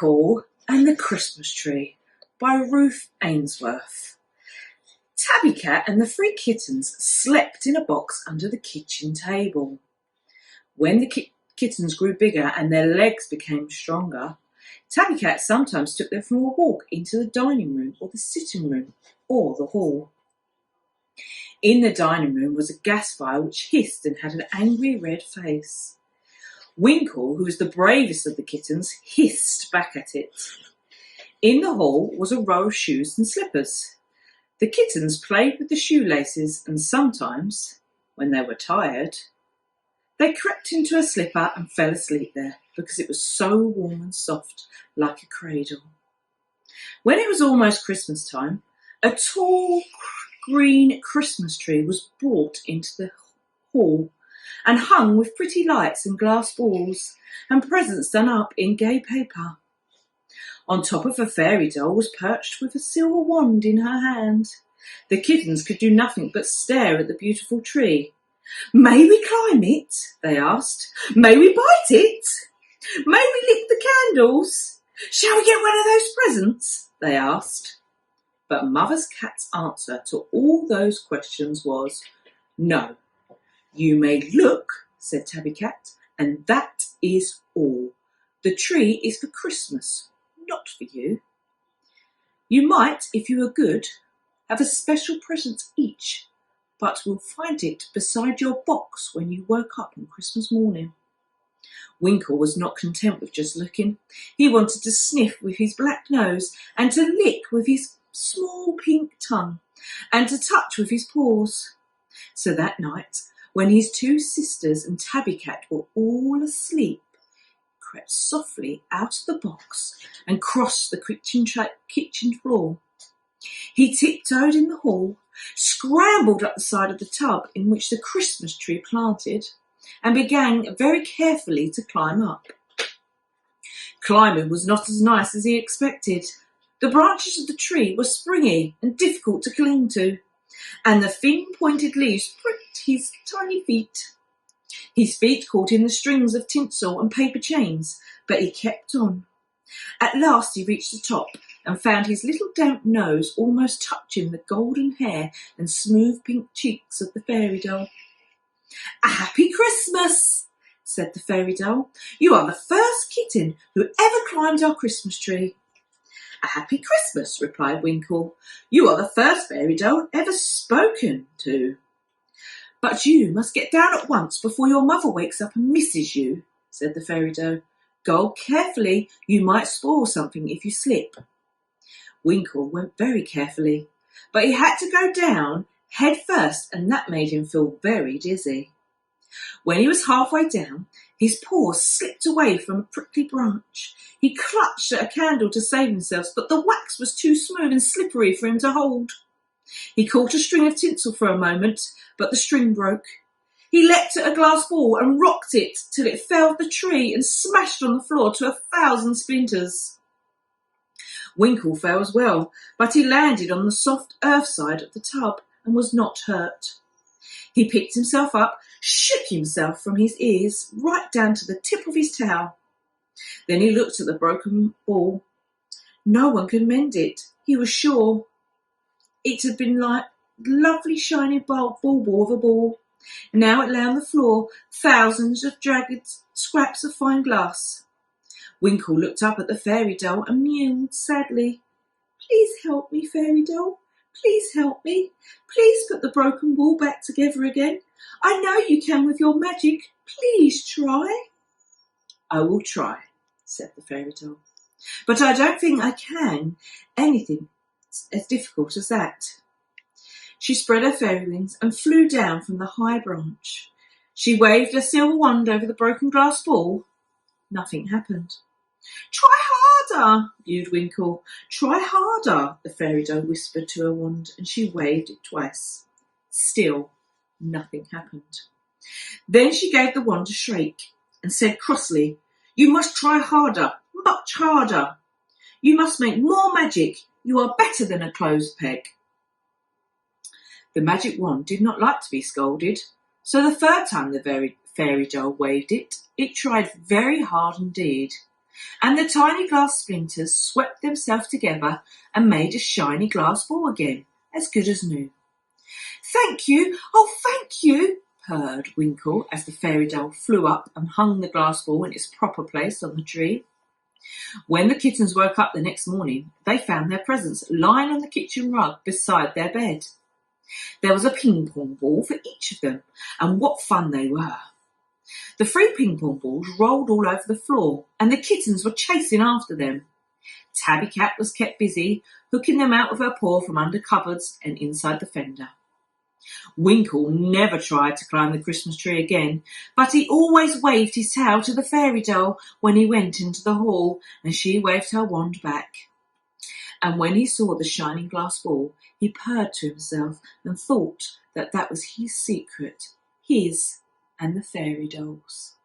Winkle and the Christmas Tree by Ruth Ainsworth. Tabby Cat and the 3 kittens slept in a box under the kitchen table. When the kittens grew bigger and their legs became stronger, Tabby Cat sometimes took them for a walk into the dining room or the sitting room or the hall. In the dining room was a gas fire which hissed and had an angry red face. Winkle, who was the bravest of the kittens, hissed back at it. In the hall was a row of shoes and slippers. The kittens played with the shoelaces and sometimes, when they were tired, they crept into a slipper and fell asleep there because it was so warm and soft like a cradle. When it was almost Christmas time, a tall green Christmas tree was brought into the hall and hung with pretty lights and glass balls and presents done up in gay paper. On top of a fairy doll was perched with a silver wand in her hand. The kittens could do nothing but stare at the beautiful tree. "May we climb it?" they asked. "May we bite it? May we lick the candles? Shall we get one of those presents?" they asked. But Mother Cat's answer to all those questions was, "No. You may look," said Tabby Cat, "and that is all. The tree is for Christmas, not for you. You might, if you are good, have a special present each, but we'll find it beside your box when you woke up on Christmas morning." Winkle was not content with just looking. He wanted to sniff with his black nose and to lick with his small pink tongue and to touch with his paws. So that night, when his 2 sisters and Tabby Cat were all asleep, he crept softly out of the box and crossed the kitchen floor. He tiptoed in the hall, scrambled up the side of the tub in which the Christmas tree planted, and began very carefully to climb up. Climbing was not as nice as he expected. The branches of the tree were springy and difficult to cling to, and the thin pointed leaves pricked his tiny feet. His feet caught in the strings of tinsel and paper chains, but he kept on. At last he reached the top and found his little damp nose almost touching the golden hair and smooth pink cheeks of the fairy doll. "A happy Christmas," said the fairy doll. "You are the first kitten who ever climbed our Christmas tree." "A happy Christmas," replied Winkle. "You are the first fairy doll ever spoken to." "But you must get down at once before your mother wakes up and misses you," said the fairy doll. "Go carefully, you might spoil something if you slip." Winkle went very carefully, but he had to go down head first, and that made him feel very dizzy. When he was halfway down, his paws slipped away from a prickly branch. He clutched at a candle to save himself, but the wax was too smooth and slippery for him to hold. He caught a string of tinsel for a moment, but the string broke. He leapt at a glass ball and rocked it till it fell off the tree and smashed on the floor to 1,000 splinters. Winkle fell as well, but he landed on the soft earth side of the tub and was not hurt. He picked himself up, shook himself from his ears right down to the tip of his tail. Then he looked at the broken ball. No one could mend it, he was sure. It had been like lovely shiny bauble of a ball. Now it lay on the floor, thousands of jagged scraps of fine glass. Winkle looked up at the fairy doll and mewed sadly. "Please help me, fairy doll. Please help me. Please put the broken ball back together again. I know you can with your magic. Please try." "I will try," said the fairy doll. "But I don't think I can anything as difficult as that." She spread her fairy wings and flew down from the high branch. She waved a silver wand over the broken glass ball. Nothing happened. "Try harder," mewed Winkle. "Try harder," the fairy doll whispered to her wand, and she waved it twice. Still, nothing happened. Then she gave the wand a shake and said crossly, "You must try harder, much harder. You must make more magic. You are better than a clothes peg." The magic wand did not like to be scolded, so the third time the fairy doll waved it, it tried very hard indeed. and the tiny glass splinters swept themselves together and made a shiny glass ball again, as good as new. "Thank you, oh thank you," purred Winkle as the fairy doll flew up and hung the glass ball in its proper place on the tree. When the kittens woke up the next morning, they found their presents lying on the kitchen rug beside their bed. There was a ping-pong ball for each of them, and what fun they were. The 3 ping-pong balls rolled all over the floor, and the kittens were chasing after them. Tabby Cat was kept busy, hooking them out with her paw from under cupboards and inside the fender. Winkle never tried to climb the Christmas tree again, but he always waved his tail to the fairy doll when he went into the hall, and she waved her wand back. And when he saw the shining glass ball, he purred to himself and thought that that was his secret, his and the fairy doll's.